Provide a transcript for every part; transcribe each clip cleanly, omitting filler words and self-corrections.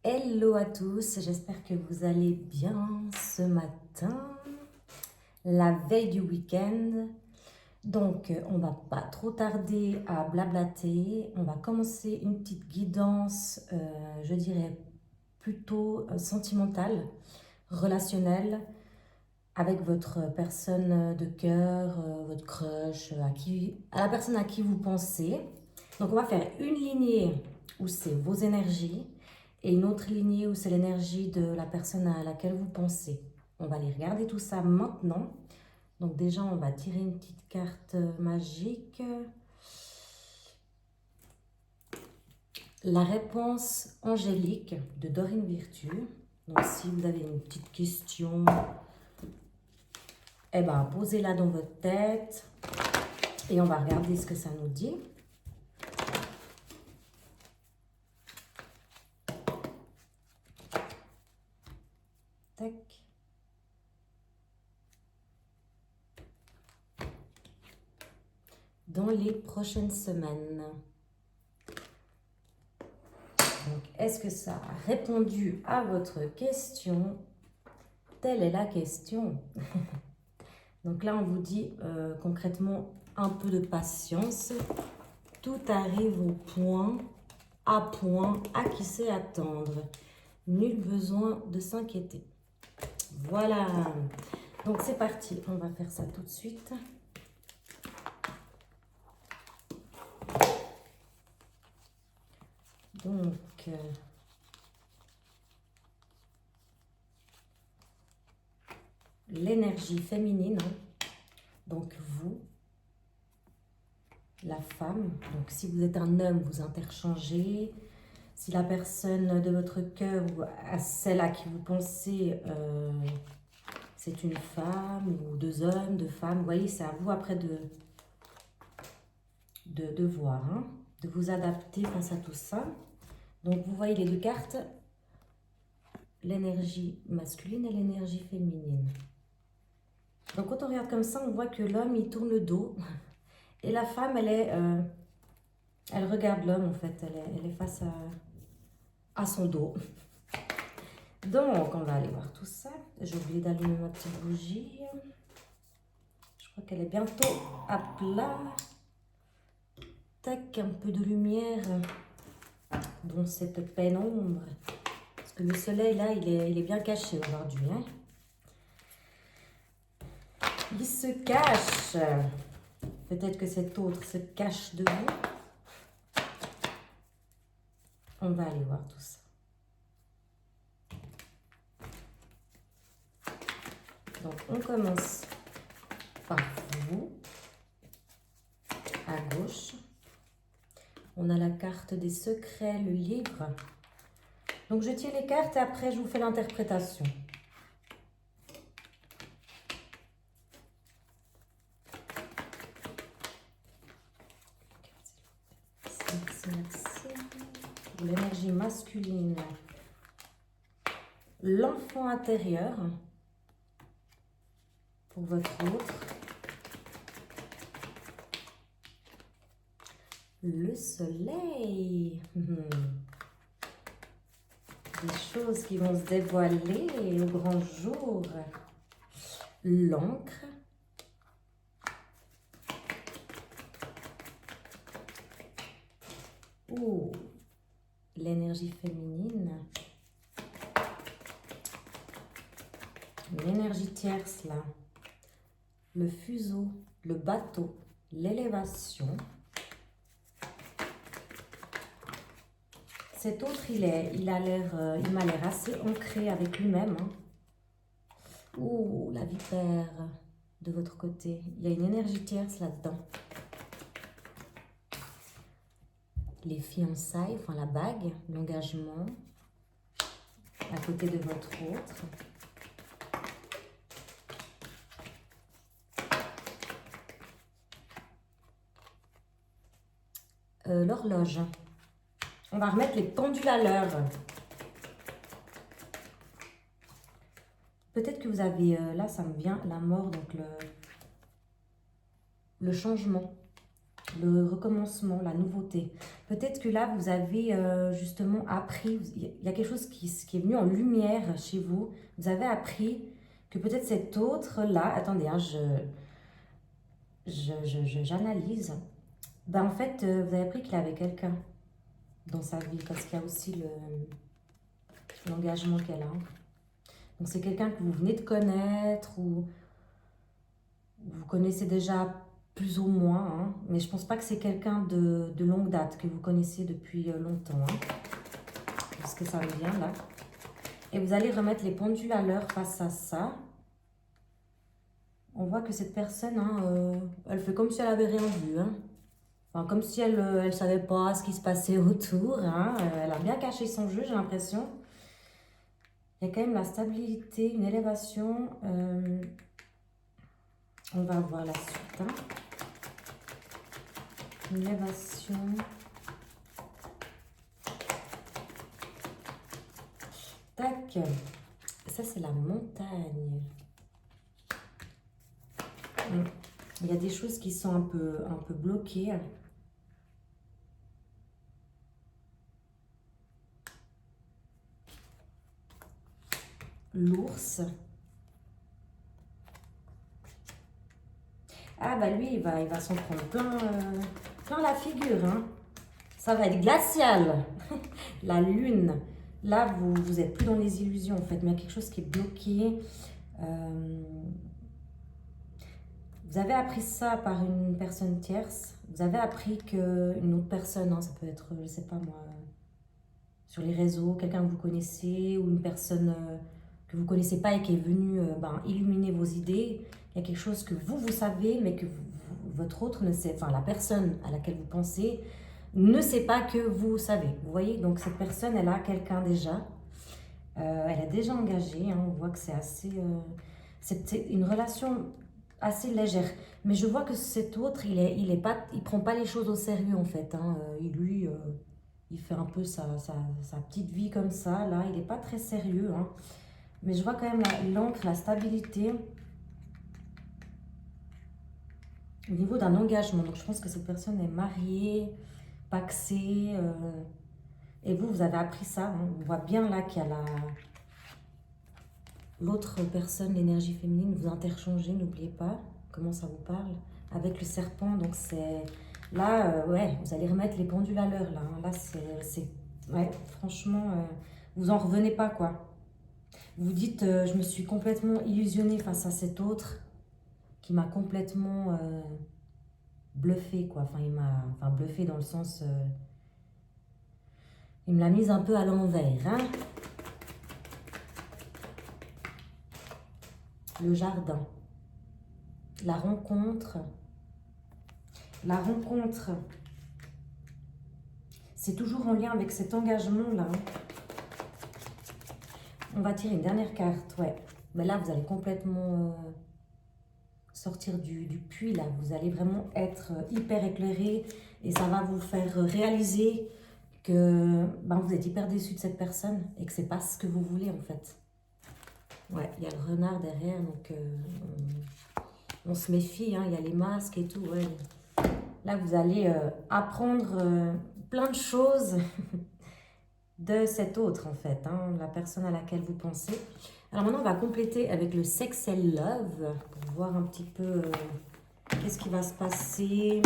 Hello à tous, j'espère que vous allez bien ce matin, la veille du week-end. Donc, on va pas trop tarder à blablater. On va commencer une petite guidance, je dirais plutôt sentimentale, relationnelle, avec votre personne de cœur, votre crush, à la personne à qui vous pensez. Donc, on va faire une lignée où c'est vos énergies et une autre lignée où c'est l'énergie de la personne à laquelle vous pensez. On va aller regarder tout ça maintenant. Donc déjà, on va tirer une petite carte magique. La réponse angélique de Dorine Virtue. Donc si vous avez une petite question, eh ben, posez-la dans votre tête et on va regarder ce que ça nous dit. Tac. Dans les prochaines semaines. Donc, est-ce que ça a répondu à votre question? Telle est la question. Donc là, on vous dit concrètement un peu de patience. Tout arrive au point, à qui sait attendre. Nul besoin de s'inquiéter. Voilà. Donc c'est parti. On va faire ça tout de suite. Donc, l'énergie féminine, donc vous, la femme, donc si vous êtes un homme, vous interchangez. Si la personne de votre cœur ou à celle à qui vous pensez, c'est une femme ou deux hommes, deux femmes, vous voyez, c'est à vous après de voir, hein, de vous adapter face à tout ça. Donc vous voyez les deux cartes, l'énergie masculine et l'énergie féminine. Donc quand on regarde comme ça, on voit que l'homme, il tourne le dos. Et la femme, elle regarde l'homme en fait, elle est face à son dos. Donc, on va aller voir tout ça. J'ai oublié d'allumer ma petite bougie. Je crois qu'elle est bientôt à plat. Tac, un peu de lumière dans cette pénombre. Parce que le soleil, là, il est bien caché aujourd'hui. Hein. Il se cache. Peut-être que cet autre se cache de vous. On va aller voir tout ça. Donc, on commence par vous, à gauche. On a la carte des secrets, le livre. Donc, je tire les cartes et après, je vous fais l'interprétation. Pour l'énergie masculine, l'enfant intérieur. Pour votre autre, le soleil. Des choses qui vont se dévoiler au grand jour. L'encre. Oh, l'énergie féminine. L'énergie tierce là. Le fuseau, le bateau, l'élévation. Cet autre, il m'a l'air assez ancré avec lui-même. Hein. Ouh, la vipère de votre côté. Il y a une énergie tierce là-dedans. Les fiançailles, enfin la bague, l'engagement, à côté de votre autre. L'horloge. On va remettre les pendules à l'heure. Peut-être que vous avez, là ça me vient, la mort, donc le changement. le recommencement, la nouveauté. Peut-être que là, vous avez justement appris, il y a quelque chose qui est venu en lumière chez vous. Vous avez appris que peut-être cet autre-là, attendez, hein, j'analyse. Ben, en fait, vous avez appris qu'il avait quelqu'un dans sa vie, parce qu'il y a aussi l'engagement qu'elle a. Donc, c'est quelqu'un que vous venez de connaître ou vous connaissez déjà plus ou moins, hein, mais je pense pas que c'est quelqu'un de longue date que vous connaissez depuis longtemps, hein, parce que ça revient là. Et vous allez remettre les pendules à l'heure face à ça. On voit que cette personne, hein, elle fait comme si elle avait rien vu, hein. Enfin, comme si elle ne savait pas ce qui se passait autour, hein. Elle a bien caché son jeu, j'ai l'impression. Il y a quand même la stabilité, une élévation. On va voir la suite, hein. Une élévation. Tac. Ça, c'est la montagne. Il y a des choses qui sont un peu bloquées. L'ours. Ah bah lui, il va s'en prendre plein la figure, hein. Ça va être glacial. La lune. Là, vous êtes plus dans les illusions, en fait, mais il y a quelque chose qui est bloqué. Vous avez appris ça par une personne tierce. Vous avez appris qu'une autre personne, hein, ça peut être, je sais pas moi, sur les réseaux, quelqu'un que vous connaissez ou une personne que vous connaissez pas et qui est venue illuminer vos idées. Il y a quelque chose que vous savez, mais que votre autre ne sait, enfin la personne à laquelle vous pensez ne sait pas que vous savez. Vous voyez, donc cette personne, elle a quelqu'un déjà. Elle est déjà engagée, hein, on voit que c'est assez... c'est une relation assez légère. Mais je vois que cet autre, il prend pas les choses au sérieux en fait, hein. Il fait un peu sa petite vie comme ça, là. Il n'est pas très sérieux, hein. Mais je vois quand même l'ancre, la stabilité au niveau d'un engagement. Donc je pense que cette personne est mariée, paxée. Et vous avez appris ça, hein. On voit bien là qu'il y a l'autre personne, l'énergie féminine. Vous interchangez, n'oubliez pas comment ça vous parle. Avec le serpent, donc c'est... Là, ouais, vous allez remettre les pendules à l'heure, là. Hein. Là, c'est... Ouais, franchement, vous en revenez pas, quoi. Vous dites, je me suis complètement illusionnée face à cet autre qui m'a complètement bluffé, quoi. Enfin, il m'a... Enfin, bluffé dans le sens... il me l'a mise un peu à l'envers, hein. Le jardin. La rencontre... La rencontre, c'est toujours en lien avec cet engagement-là. On va tirer une dernière carte, ouais. Mais là, vous allez complètement sortir du puits, là. Vous allez vraiment être hyper éclairé et ça va vous faire réaliser que vous êtes hyper déçu de cette personne et que c'est pas ce que vous voulez, en fait. Ouais, il y a le renard derrière, donc on se méfie, hein. Il y a les masques et tout, ouais. Là, vous allez apprendre plein de choses de cet autre, en fait, hein, la personne à laquelle vous pensez. Alors maintenant, on va compléter avec le Sex and Love pour voir un petit peu qu'est-ce qui va se passer,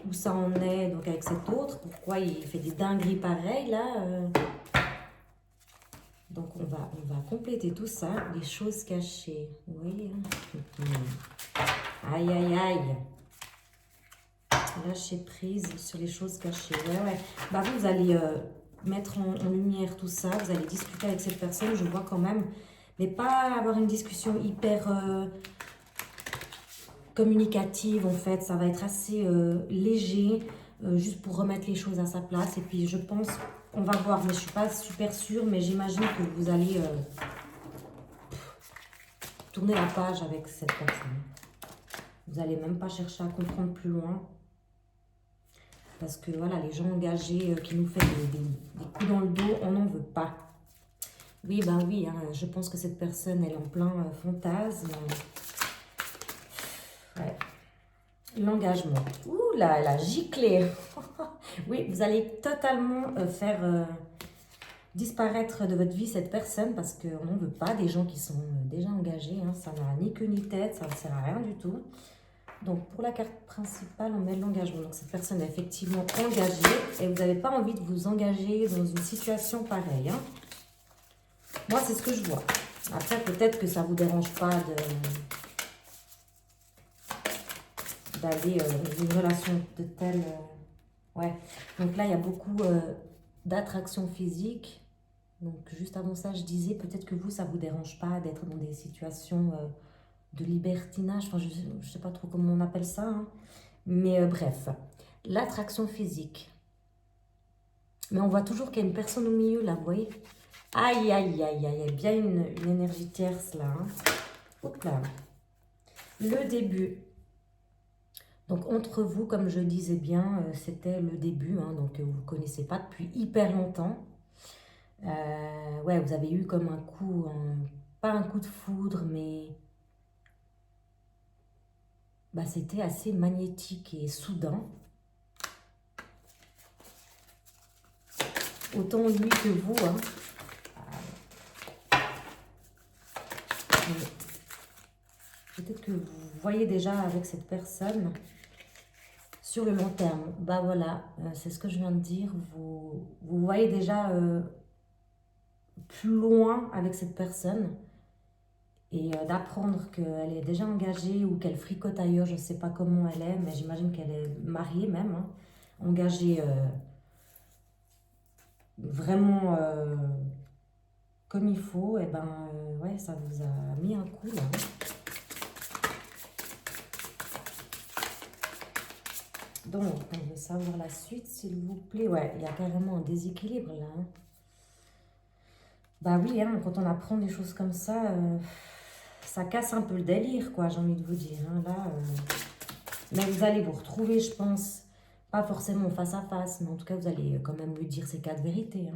où ça en est donc avec cet autre, pourquoi il fait des dingueries pareilles, là. Donc, on va compléter tout ça, les choses cachées. Oui. Aïe, aïe, aïe. Lâcher prise sur les choses cachées. Ouais. Bah, vous allez mettre en lumière tout ça. Vous allez discuter avec cette personne, je vois quand même. Mais pas avoir une discussion hyper communicative, en fait. Ça va être assez léger, juste pour remettre les choses à sa place. Et puis, je pense, on va voir, mais je ne suis pas super sûre, mais j'imagine que vous allez tourner la page avec cette personne. Vous n'allez même pas chercher à comprendre plus loin. Parce que voilà, les gens engagés qui nous font des coups dans le dos, on n'en veut pas. Oui, ben oui, hein, je pense que cette personne, elle est en plein fantasme. Ouais. L'engagement. Ouh là, elle a giclé. Oui, vous allez totalement faire disparaître de votre vie cette personne parce qu'on n'en veut pas des gens qui sont déjà engagés. Hein. Ça n'a ni queue ni tête, ça ne sert à rien du tout. Donc, pour la carte principale, on met l'engagement. Donc, cette personne est effectivement engagée et vous n'avez pas envie de vous engager dans une situation pareille. Hein. Moi, c'est ce que je vois. Après, peut-être que ça ne vous dérange pas d'aller dans une relation de telle... ouais. Donc là, il y a beaucoup d'attraction physique. Donc, juste avant ça, je disais peut-être que vous, ça ne vous dérange pas d'être dans des situations de libertinage. Enfin, je ne sais pas trop comment on appelle ça. Hein. Mais bref, l'attraction physique. Mais on voit toujours qu'il y a une personne au milieu, là, vous voyez? Aïe, aïe, aïe, aïe, il y a bien une énergie tierce, là. Hein. Hop là. Le début. Donc, entre vous, comme je disais bien, c'était le début. Hein, donc, vous ne connaissez pas depuis hyper longtemps. Ouais, vous avez eu comme un coup, pas un coup de foudre, mais bah, c'était assez magnétique et soudain. Autant lui que vous. Hein. Peut-être que vous voyez déjà avec cette personne sur le long terme. Bah voilà, c'est ce que je viens de dire. Vous voyez déjà plus loin avec cette personne. Et d'apprendre qu'elle est déjà engagée ou qu'elle fricote ailleurs, je ne sais pas comment elle est, mais j'imagine qu'elle est mariée même, hein, engagée vraiment comme il faut, et ben ouais, ça vous a mis un coup là. Donc, on veut savoir la suite, s'il vous plaît. Ouais, il y a carrément un déséquilibre là. Hein. Bah oui, hein, quand on apprend des choses comme ça casse un peu le délire, quoi, j'ai envie de vous dire. Hein, là, mais vous allez vous retrouver, je pense, pas forcément face à face, mais en tout cas, vous allez quand même lui dire ces quatre vérités. Hein.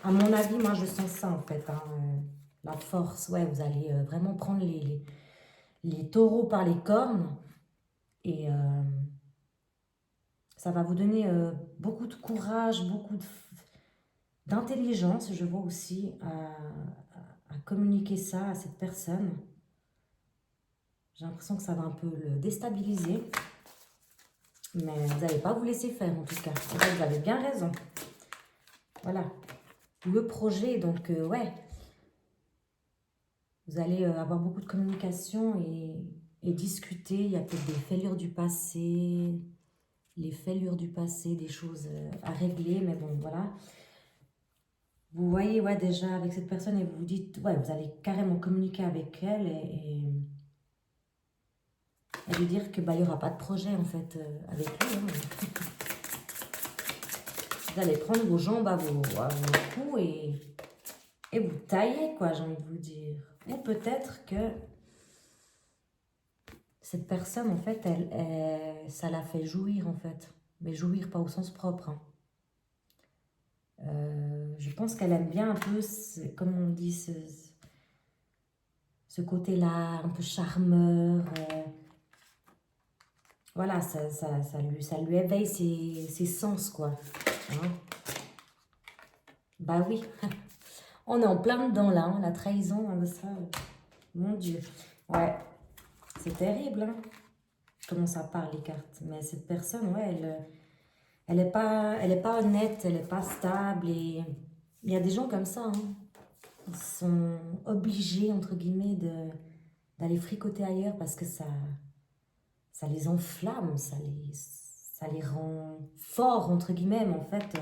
À mon avis, moi, je sens ça, en fait. Hein, la force, ouais, vous allez vraiment prendre les taureaux par les cornes. Et ça va vous donner beaucoup de courage, beaucoup d'intelligence, je vois aussi, à communiquer ça à cette personne. J'ai l'impression que ça va un peu le déstabiliser. Mais vous n'allez pas vous laisser faire, en tout cas. En fait, vous avez bien raison. Voilà. Le projet, donc, ouais. Vous allez avoir beaucoup de communication et discuter. Il y a peut-être des fêlures du passé, les fêlures du passé, des choses à régler. Mais bon, voilà. Vous voyez, ouais, déjà avec cette personne et vous vous dites, ouais, vous allez carrément communiquer avec elle et lui dire que bah, il n'y aura pas de projet en fait avec lui. Hein. Vous allez prendre vos jambes à vos coups et vous tailler, quoi, j'ai envie de vous dire. Ou peut-être que cette personne, en fait, ça la fait jouir, en fait. Mais jouir pas au sens propre. Hein. Je pense qu'elle aime bien un peu, comme on dit, ce côté-là, un peu charmeur. Voilà, ça lui éveille ses sens, quoi. Hein. Bah oui, on est en plein dedans, là, hein, la trahison, hein, ça, mon Dieu. Ouais, c'est terrible, hein, comment ça parle, les cartes. Mais cette personne, ouais, elle est pas honnête, elle est pas stable, et il y a des gens comme ça, hein. Ils sont obligés, entre guillemets, d'aller fricoter ailleurs parce que ça les enflamme, ça les rend forts, entre guillemets, mais en fait,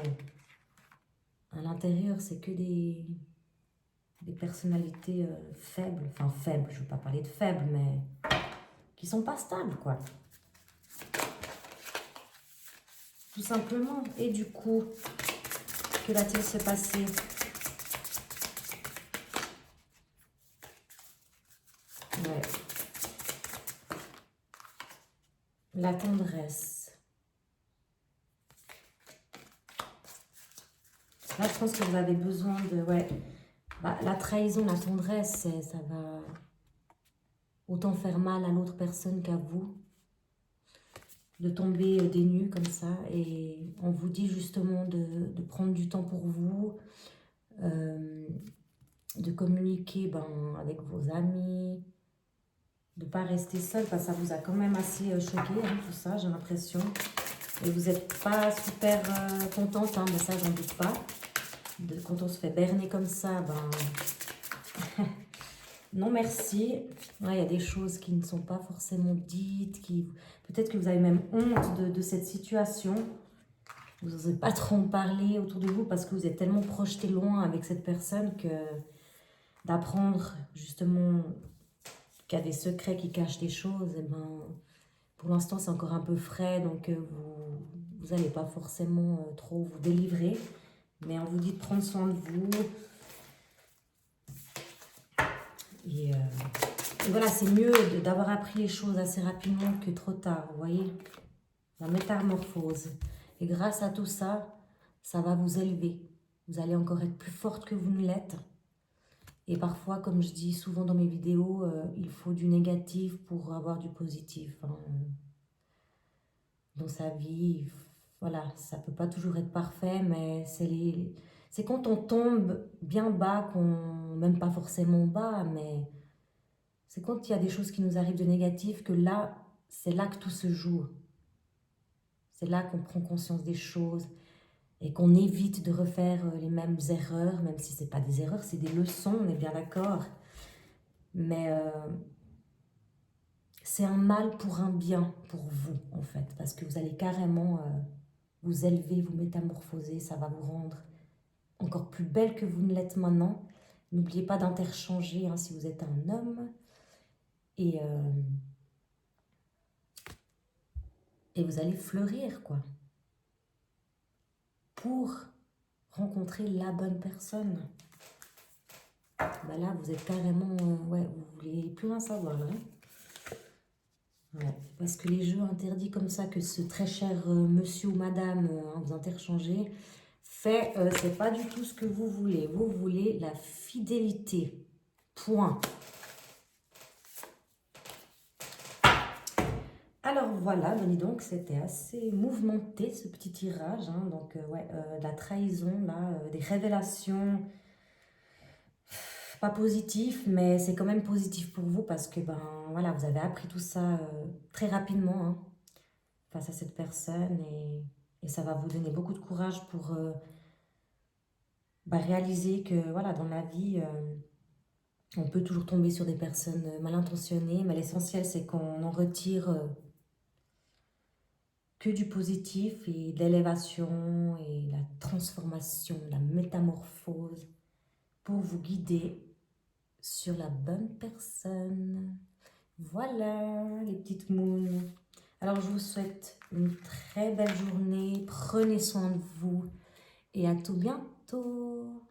à l'intérieur, c'est que des personnalités faibles, enfin faibles, je ne veux pas parler de faibles, mais qui sont pas stables, quoi. Tout simplement. Et du coup, que va-t-il se passer? Ouais. La tendresse. Là, je pense que vous avez besoin de... Ouais. Bah, la trahison, la tendresse, ça va autant faire mal à l'autre personne qu'à vous. de tomber des nues comme ça. Et on vous dit justement de prendre du temps pour vous, de communiquer avec vos amis, de ne pas rester seul, parce que ça vous a quand même assez choqué, hein, tout ça, j'ai l'impression. Et vous n'êtes pas super contente, hein, mais ça, j'en doute pas. Quand on se fait berner comme ça, non merci. Il y a des choses qui ne sont pas forcément dites, peut-être que vous avez même honte de cette situation. Vous n'osez pas trop en parler autour de vous parce que vous êtes tellement projeté loin avec cette personne que d'apprendre justement qu'il y a des secrets qui cachent des choses, et pour l'instant c'est encore un peu frais, donc vous n'allez pas forcément trop vous délivrer. Mais on vous dit de prendre soin de vous. Et voilà, c'est mieux d'avoir appris les choses assez rapidement que trop tard, vous voyez. La métamorphose. Et grâce à tout ça, ça va vous élever. Vous allez encore être plus forte que vous ne l'êtes. Et parfois, comme je dis souvent dans mes vidéos, il faut du négatif pour avoir du positif, hein. Dans sa vie, voilà, ça peut pas toujours être parfait, mais c'est quand on tombe bien bas, même pas forcément bas, mais c'est quand il y a des choses qui nous arrivent de négatif que là, c'est là que tout se joue. C'est là qu'on prend conscience des choses et qu'on évite de refaire les mêmes erreurs, même si c'est pas des erreurs, c'est des leçons, on est bien d'accord. Mais c'est un mal pour un bien pour vous, en fait, parce que vous allez carrément vous élever, vous métamorphoser, ça va vous rendre encore plus belle que vous ne l'êtes maintenant. N'oubliez pas d'interchanger, hein, si vous êtes un homme. Et vous allez fleurir, quoi. Pour rencontrer la bonne personne. Là, vous êtes carrément... ouais, vous voulez plus rien savoir, là. Ouais, parce que les jeux interdits comme ça, que ce très cher monsieur ou madame, vous interchangez, c'est pas du tout ce que vous voulez. Vous voulez la fidélité. Point. Alors voilà, dis donc, c'était assez mouvementé ce petit tirage, hein. Donc ouais, de la trahison, là, des révélations, pas positif, mais c'est quand même positif pour vous parce que voilà, vous avez appris tout ça très rapidement, hein, face à cette personne, et ça va vous donner beaucoup de courage pour réaliser que voilà, dans la vie, on peut toujours tomber sur des personnes mal intentionnées, mais l'essentiel c'est qu'on en retire que du positif et de l'élévation et la transformation, la métamorphose pour vous guider sur la bonne personne. Voilà les petites moons. Alors je vous souhaite une très belle journée, prenez soin de vous et à tout bientôt.